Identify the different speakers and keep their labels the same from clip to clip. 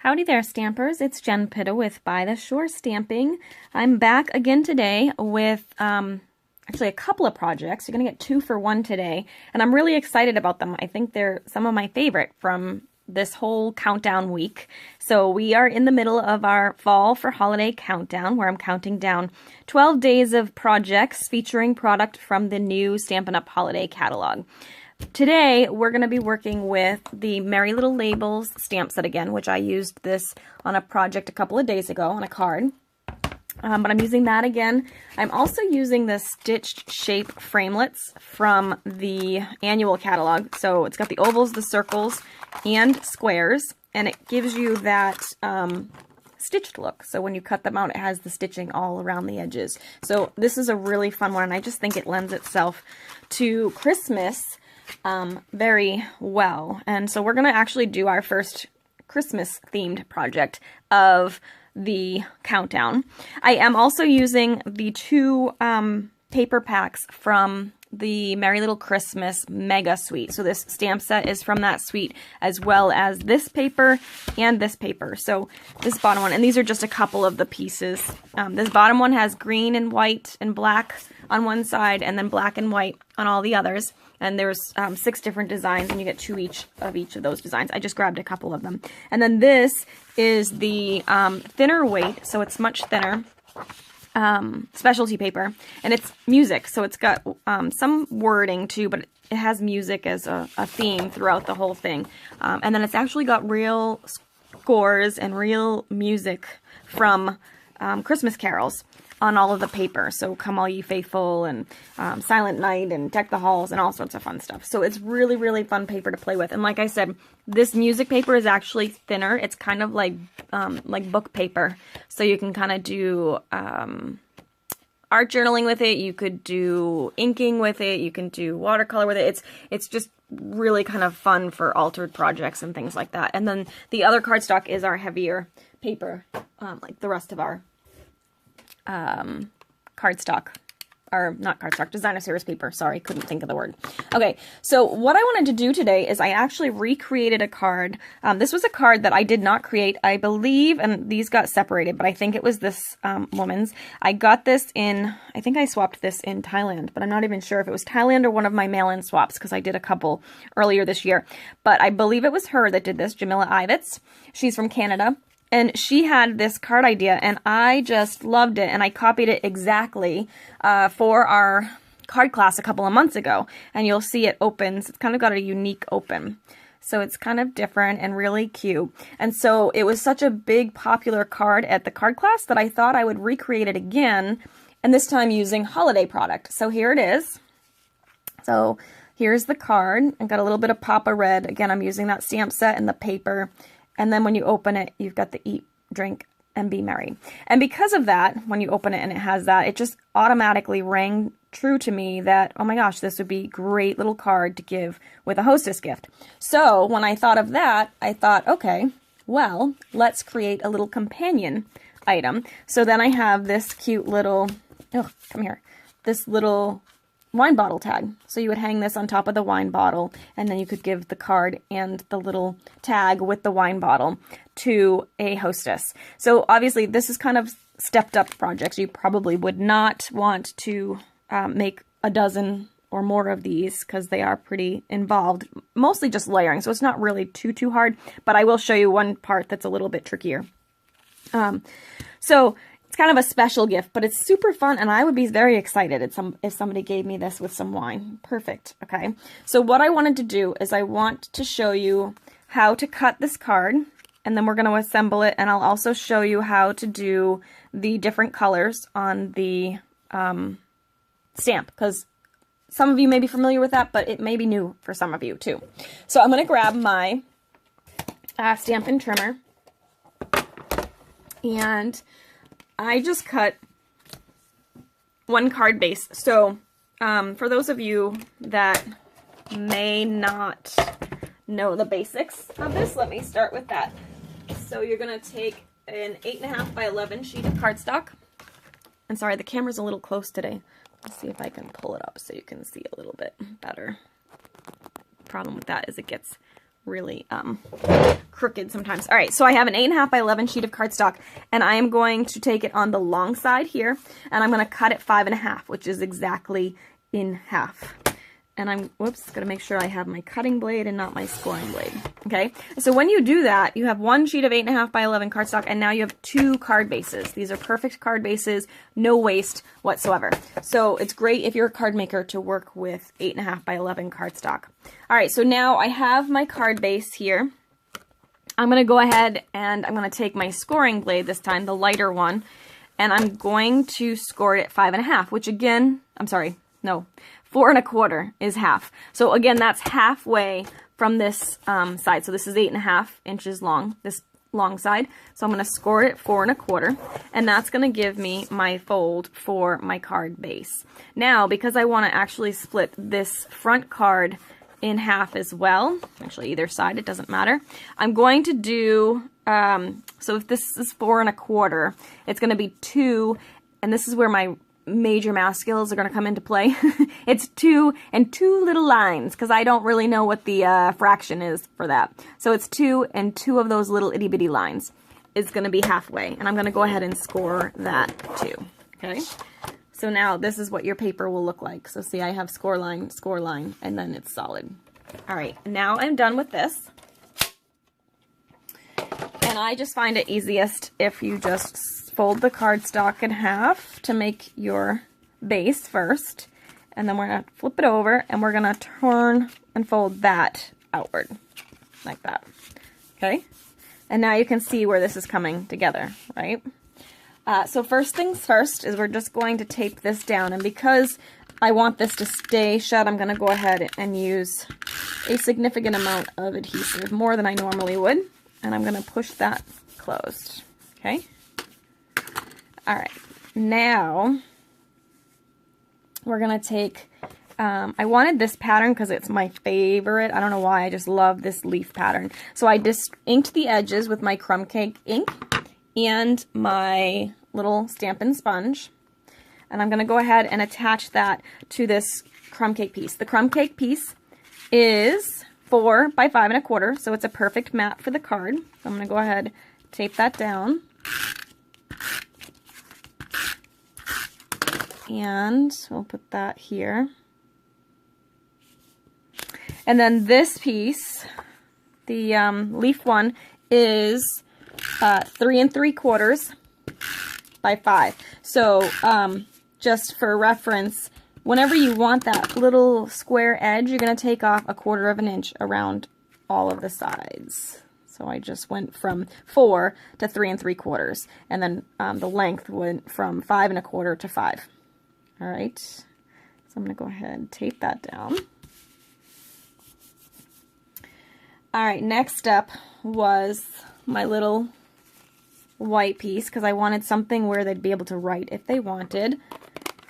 Speaker 1: Howdy there, Stampers. It's Jen Pitta with By the Shore Stamping. I'm back again today with actually a couple of projects. You're going to get 2 for 1 today, and I'm really excited about them. I think they're some of my favorite from this whole countdown week. So we are in the middle of our fall for holiday countdown, where I'm counting down 12 days of projects featuring product from the new Stampin' Up! Holiday catalog. Today, we're going to be working with the Merry Little Labels stamp set again, which I used this on a project a couple of days ago on a card. But I'm using that again. I'm also using the stitched shape framelits from the annual catalog. So it's got the ovals, the circles, and squares, and it gives you that stitched look. So when you cut them out, it has the stitching all around the edges. So this is a really fun one, and I just think it lends itself to Christmas very well. And so we're going to actually do our first Christmas themed project of the countdown. I am also using the 2 paper packs from the Merry Little Christmas Mega Suite. So this stamp set is from that suite, as well as this paper and this paper. So this bottom one, and these are just a couple of the pieces. This bottom one has green and white and black on one side, and then black and white on all the others. And there's 6 different designs, and you get 2 each of those designs. I just grabbed a couple of them. And then this is the thinner weight, so it's much thinner specialty paper, and it's music. So it's got some wording too, but it has music as a theme throughout the whole thing. And then it's actually got real scores and real music from Christmas carols on all of the paper. So Come All Ye Faithful and Silent Night and Deck the Halls and all sorts of fun stuff. So it's really, really fun paper to play with. And like I said, this music paper is actually thinner. It's kind of like book paper. So you can kind of do art journaling with it. You could do inking with it. You can do watercolor with it. It's just really kind of fun for altered projects and things like that. And then the other cardstock is our heavier paper, like the rest of our cardstock, or not cardstock, designer series paper. Sorry, couldn't think of the word. Okay, so what I wanted to do today is I actually recreated a card. This was a card that I did not create, I believe, and these got separated, but I think it was this woman's. I got this in, I think I swapped this in Thailand, but I'm not even sure if it was Thailand or one of my mail-in swaps, because I did a couple earlier this year. But I believe it was her that did this, Jamila Ivitz. She's from Canada. And she had this card idea, and I just loved it, and I copied it exactly for our card class a couple of months ago. And you'll see it opens. It's kind of got a unique open. So it's kind of different and really cute. And so it was such a big popular card at the card class that I thought I would recreate it again, and this time using holiday product. So here it is. So here's the card. I got a little bit of Papa Red. Again, I'm using that stamp set and the paper. And then when you open it, you've got the Eat, Drink, and Be Merry. And because of that, when you open it and it has that, it just automatically rang true to me that, oh my gosh, this would be a great little card to give with a Hostess gift. So when I thought of that, I thought, okay, well, let's create a little companion item. So then I have this cute little, oh, come here, this little wine bottle tag. So you would hang this on top of the wine bottle, and then you could give the card and the little tag with the wine bottle to a hostess. So obviously this is kind of stepped up projects. You probably would not want to make a dozen or more of these because they are pretty involved, mostly just layering. So it's not really too hard, but I will show you one part that's a little bit trickier. So it's kind of a special gift, but it's super fun, and I would be very excited if somebody gave me this with some wine. Perfect. Okay. So what I wanted to do is I want to show you how to cut this card, and then we're going to assemble it, and I'll also show you how to do the different colors on the stamp, because some of you may be familiar with that, but it may be new for some of you too. So I'm going to grab my Stampin' Trimmer, and I just cut one card base. So for those of you that may not know the basics of this, let me start with that. So you're going to take an 8.5 by 11 sheet of cardstock. And sorry, the camera's a little close today. Let's see if I can pull it up so you can see a little bit better. Problem with that is it gets really crooked sometimes. All right, so I have an 8.5 by 11 sheet of cardstock, and I am going to take it on the long side here, and I'm going to cut it 5.5, which is exactly in half. And I'm, whoops, going to make sure I have my cutting blade and not my scoring blade. Okay, so when you do that, you have one sheet of 8.5 by 11 cardstock, and now you have 2 card bases. These are perfect card bases, no waste whatsoever. So it's great if you're a card maker to work with 8.5 by 11 cardstock. All right, so now I have my card base here. I'm going to go ahead and I'm going to take my scoring blade this time, the lighter one, and I'm going to score it 5.5, which again, I'm sorry, no, 4.25 is half. So again, that's halfway from this side. So this is 8.5 inches long, this long side. So I'm going to score it 4.25, and that's going to give me my fold for my card base. Now, because I want to actually split this front card in half as well, actually either side, it doesn't matter, I'm going to do, so if this is 4.25, it's going to be 2, and this is where my major math skills are going to come into play. It's 2 and 2 little lines, because I don't really know what the fraction is for that. So it's 2 and 2 of those little itty bitty lines is going to be halfway, and I'm going to go ahead and score that too. Okay, so now this is what your paper will look like. So see, I have score line, and then it's solid. All right, now I'm done with this. And I just find it easiest if you just fold the cardstock in half to make your base first. And then we're going to flip it over, and we're going to turn and fold that outward, like that. Okay? And now you can see where this is coming together, right? So first things first is we're just going to tape this down. And because I want this to stay shut, I'm going to go ahead and use a significant amount of adhesive, more than I normally would. And I'm going to push that closed. Okay? All right. Now, we're going to take, I wanted this pattern because it's my favorite. I don't know why. I just love this leaf pattern. So I just inked the edges with my Crumb Cake ink and my little Stampin' Sponge. And I'm going to go ahead and attach that to this Crumb Cake piece. The Crumb Cake piece is 4 by 5.25, so it's a perfect mat for the card. So I'm going to go ahead, tape that down. And we'll put that here. And then this piece, the leaf one, is 3 3/4 by 5. So just for reference, whenever you want that little square edge, you're going to take off 1/4 inch around all of the sides. So I just went from 4 to 3 3/4, and then the length went from 5 1/4 to 5. All right, so I'm going to go ahead and tape that down. All right, next step was my little white piece, because I wanted something where they'd be able to write if they wanted.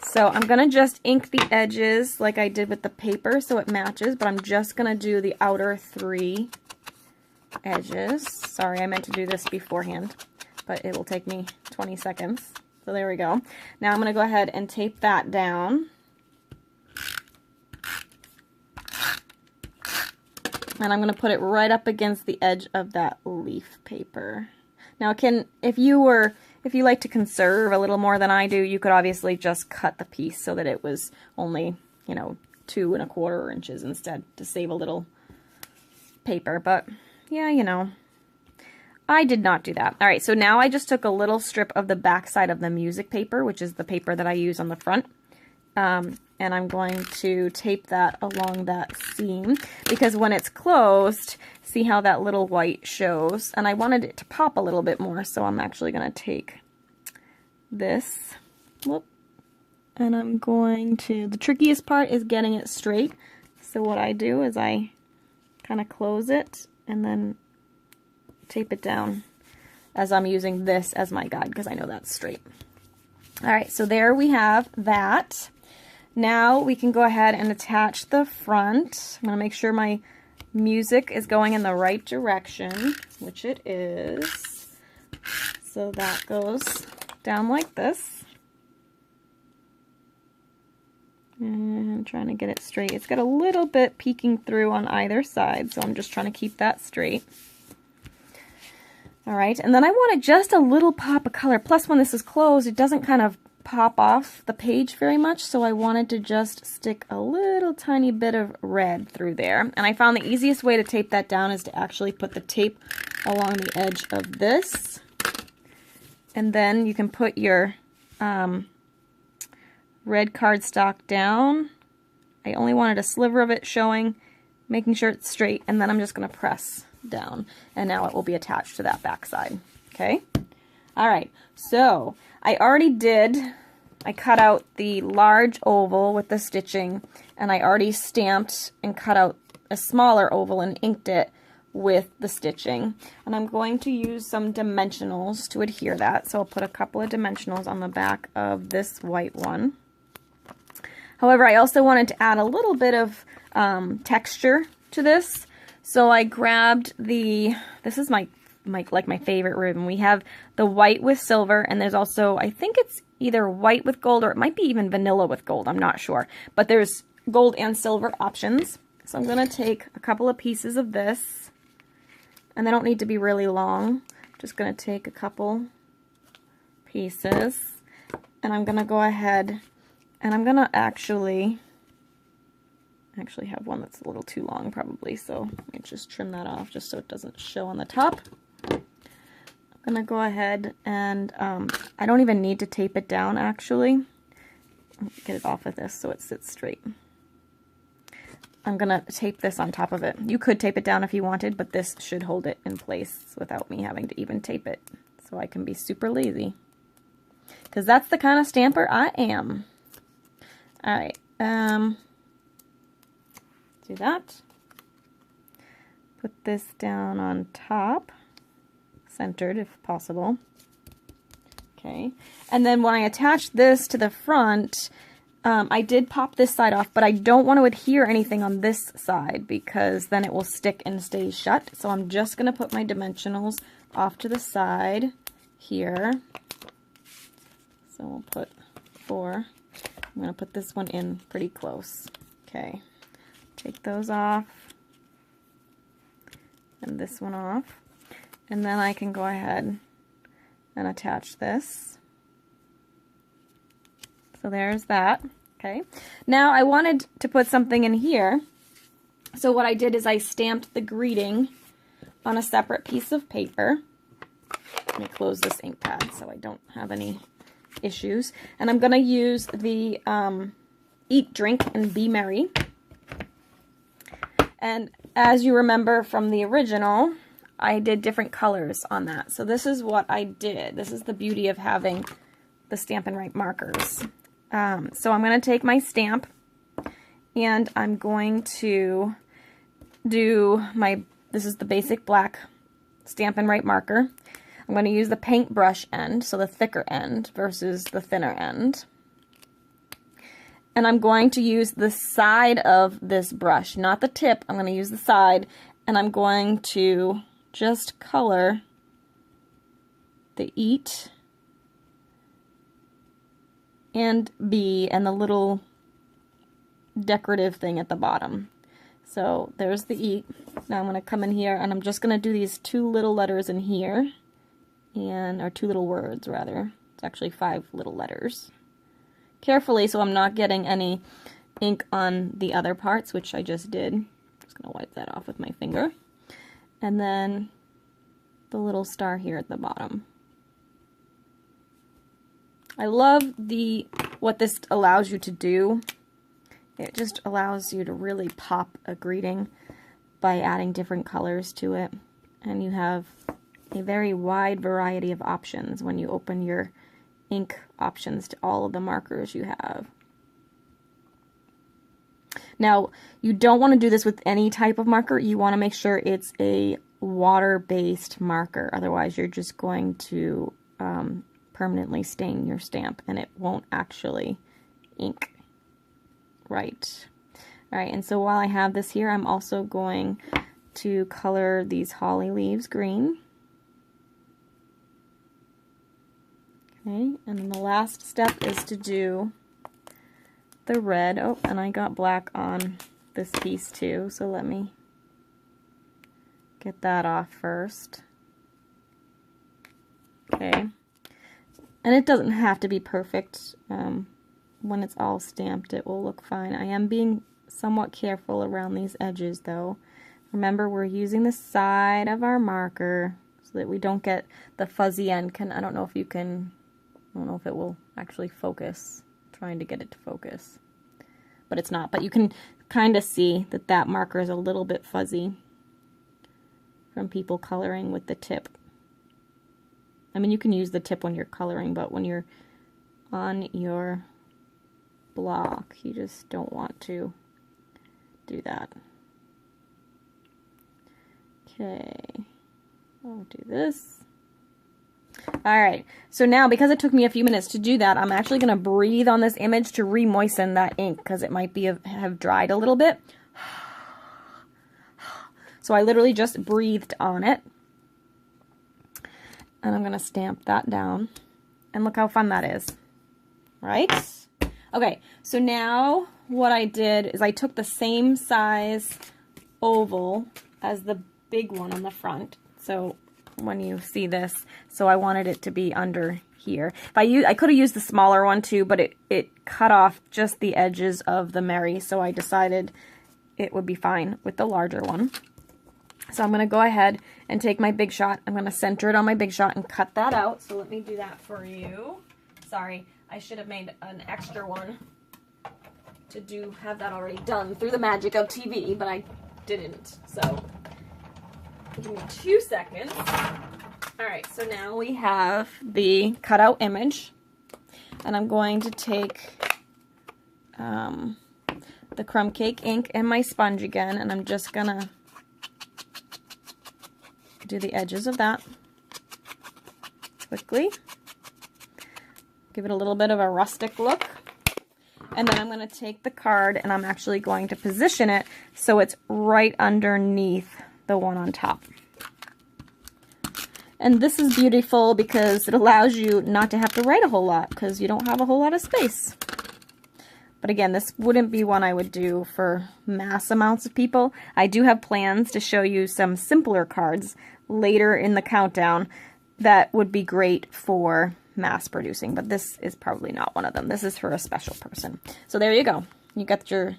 Speaker 1: So I'm going to just ink the edges like I did with the paper so it matches, but I'm just going to do the outer 3 edges. Sorry, I meant to do this beforehand, but it will take me 20 seconds. So there we go. Now I'm going to go ahead and tape that down. And I'm going to put it right up against the edge of that leaf paper. Now, if you like to conserve a little more than I do, you could obviously just cut the piece so that it was only, 2 1/4 inches instead to save a little paper. But yeah, I did not do that. All right, so now I just took a little strip of the back side of the music paper, which is the paper that I use on the front. And I'm going to tape that along that seam, because when it's closed, see how that little white shows? And I wanted it to pop a little bit more, so I'm actually going to take this, and I'm going to, the trickiest part is getting it straight. So what I do is I kind of close it and then tape it down as I'm using this as my guide, because I know that's straight. All right, so there we have that. Now we can go ahead and attach the front. I'm going to make sure my music is going in the right direction, which it is. So that goes down like this. And trying to get it straight. It's got a little bit peeking through on either side, so I'm just trying to keep that straight. All right, and then I wanted just a little pop of color. Plus, when this is closed, it doesn't kind of pop off the page very much, so I wanted to just stick a little tiny bit of red through there. And I found the easiest way to tape that down is to actually put the tape along the edge of this. And then you can put your red cardstock down. I only wanted a sliver of it showing, making sure it's straight, and then I'm just going to press down, and now it will be attached to that back side. Okay? All right, so I cut out the large oval with the stitching, and I already stamped and cut out a smaller oval and inked it with the stitching. And I'm going to use some dimensionals to adhere that, so I'll put a couple of dimensionals on the back of this white one. However, I also wanted to add a little bit of texture to this, so I grabbed this is my favorite ribbon. We have the white with silver, and there's also, I think it's either white with gold, or it might be even vanilla with gold, I'm not sure. But there's gold and silver options. So I'm going to take a couple of pieces of this, and they don't need to be really long. I'm just going to take a couple pieces, and I'm going to go ahead and I'm going to actually have one that's a little too long probably, so let me just trim that off just so it doesn't show on the top. I'm going to go ahead and I don't even need to tape it down actually. Get it off of this so it sits straight. I'm going to tape this on top of it. You could tape it down if you wanted, but this should hold it in place without me having to even tape it. So I can be super lazy. Because that's the kind of stamper I am. Alright, do that. Put this down on top, centered if possible. Okay, and then when I attach this to the front, I did pop this side off, but I don't want to adhere anything on this side because then it will stick and stay shut. So I'm just going to put my dimensionals off to the side here. So we'll put 4. I'm going to put this one in pretty close. Okay, take those off and this one off. And then I can go ahead and attach this. So there's that. Okay. Now I wanted to put something in here. So what I did is I stamped the greeting on a separate piece of paper. Let me close this ink pad so I don't have any issues. And I'm going to use the Eat, Drink, and Be Merry. And as you remember from the original, I did different colors on that. So this is what I did. This is the beauty of having the Stampin' Write markers. So I'm going to take my stamp and I'm going to do this is the basic black Stampin' Write marker. I'm going to use the paintbrush end, so the thicker end versus the thinner end. And I'm going to use the side of this brush, not the tip. I'm going to use the side, and I'm going to just color the Eat and Be and the little decorative thing at the bottom. So there's the Eat. Now I'm going to come in here, and I'm just going to do these 2 little letters in here. Or 2 little words, rather. It's actually 5 little letters. Carefully, so I'm not getting any ink on the other parts, which I just did. I'm just going to wipe that off with my finger. And then the little star here at the bottom. I love what this allows you to do. It just allows you to really pop a greeting by adding different colors to it. And you have a very wide variety of options when you open your ink options to all of the markers you have. Now, you don't want to do this with any type of marker. You want to make sure it's a water-based marker. Otherwise, you're just going to permanently stain your stamp and it won't actually ink right. Alright, and so while I have this here, I'm also going to color these holly leaves green. Okay, and then the last step is to do the red. Oh, and I got black on this piece too, so let me get that off first. Okay. And it doesn't have to be perfect. When it's all stamped, it will look fine. I am being somewhat careful around these edges though. Remember, we're using the side of our marker so that we don't get the fuzzy end. I don't know if it will actually focus. I'm trying to get it to focus. But it's not. But you can kind of see that that marker is a little bit fuzzy from people coloring with the tip. I mean, you can use the tip when you're coloring, but when you're on your block, you just don't want to do that. Okay, I'll do this. Alright, so now because it took me a few minutes to do that, I'm actually going to breathe on this image to re-moisten that ink because it might have dried a little bit. So I literally just breathed on it. And I'm going to stamp that down. And look how fun that is. Right? Okay, so now what I did is I took the same size oval as the big one on the front. So when you see this, so I wanted it to be under here. I could have used the smaller one too, but it cut off just the edges of the Mery, so I decided it would be fine with the larger one. So I'm going to go ahead and take my Big Shot. I'm going to center it on my Big Shot and cut that out. So let me do that for you. Sorry, I should have made an extra one to have that already done through the magic of TV, but I didn't. So give me 2 seconds. All right, so now we have the cutout image, and I'm going to take the Crumb Cake ink and my sponge again, and I'm just gonna do the edges of that quickly. Give it a little bit of a rustic look. And then I'm going to take the card and I'm actually going to position it so it's right underneath the one on top. And this is beautiful because it allows you not to have to write a whole lot because you don't have a whole lot of space. But again, this wouldn't be one I would do for mass amounts of people. I do have plans to show you some simpler cards later in the countdown that would be great for mass producing, but this is probably not one of them. This is for a special person. So there you go. You got your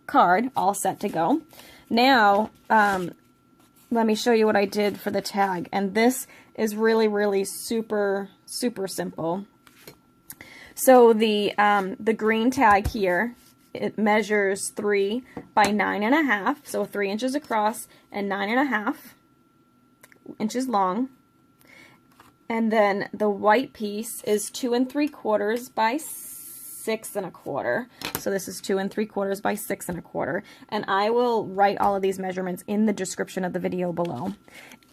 Speaker 1: card all set to go. Now, let me show you what I did for the tag. And this is really, really super, super simple. So the green tag here, it measures 3 by 9.5, so 3 inches across and 9.5 inches long. And then the white piece is 2 3/4 by 6 1/4. So this is 2 3/4 by 6 1/4. And I will write all of these measurements in the description of the video below.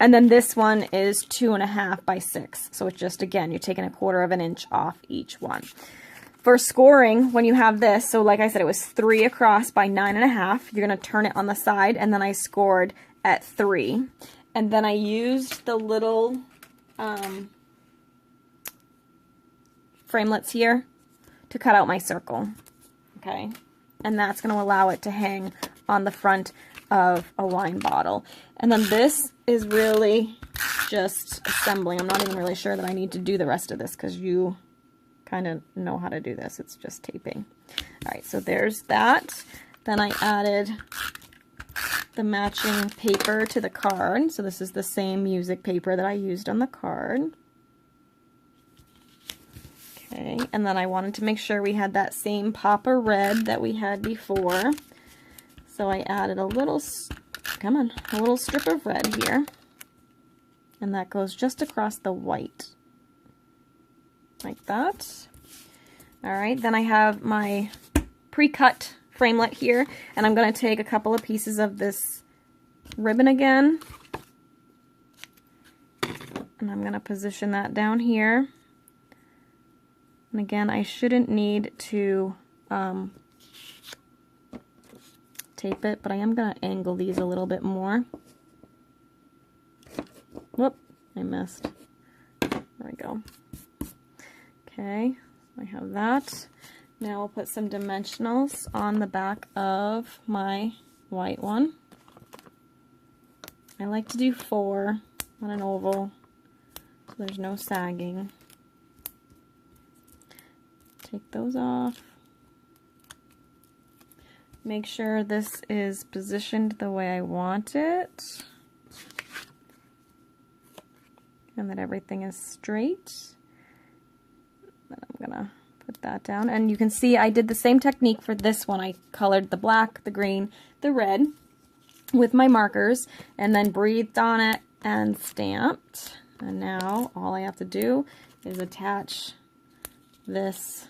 Speaker 1: And then this one is 2.5 by 6. So it's just, again, you're taking 1/4 of an inch off each one. For scoring, when you have this, so like I said, it was 3 across by 9.5. You're going to turn it on the side, and then I scored at 3. And then I used the little framelets here to cut out my circle. Okay, and that's going to allow it to hang on the front of a wine bottle. And then this is really just assembling. I'm not even really sure that I need to do the rest of this because you kind of know how to do this. It's just taping. All right, so there's that. Then I added the matching paper to the card. So this is the same music paper that I used on the card. Okay, and then I wanted to make sure we had that same pop of red that we had before. So I added a little strip of red here. And that goes just across the white. Like that. All right, then I have my pre-cut framelit here, and I'm going to take a couple of pieces of this ribbon again, and I'm going to position that down here. And again, I shouldn't need to tape it, but I am going to angle these a little bit more. Whoop, I missed. There we go. Okay, I have that. Now we'll put some dimensionals on the back of my white one. I like to do 4 on an oval so there's no sagging. Take those off. Make sure this is positioned the way I want it. And that everything is straight. Then I'm gonna put that down. And you can see I did the same technique for this one. I colored the black, the green, the red with my markers and then breathed on it and stamped. And now all I have to do is attach this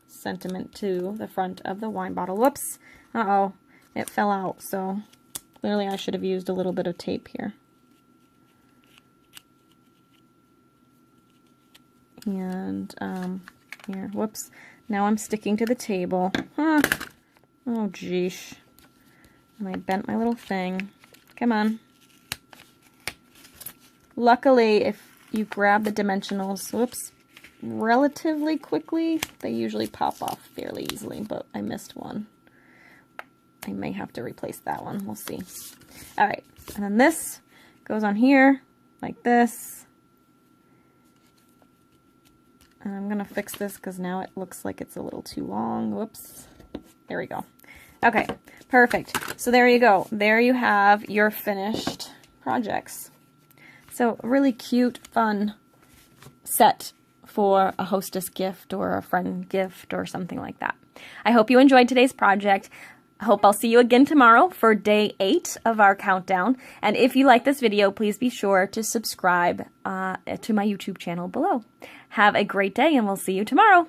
Speaker 1: sentiment to the front of the wine bottle. Whoops. Uh-oh. It fell out, so clearly I should have used a little bit of tape here. And here, whoops. Now I'm sticking to the table. Huh. Oh, geesh. And I bent my little thing. Come on. Luckily, if you grab the dimensionals, whoops, relatively quickly, they usually pop off fairly easily, but I missed one. I may have to replace that one. We'll see. All right. And then this goes on here like this. And I'm going to fix this because now it looks like it's a little too long. Whoops. There we go. Okay, perfect. So there you go. There you have your finished projects. So a really cute, fun set for a hostess gift or a friend gift or something like that. I hope you enjoyed today's project. I hope I'll see you again tomorrow for day 8 of our countdown. And if you like this video, please be sure to subscribe to my YouTube channel below. Have a great day, and we'll see you tomorrow.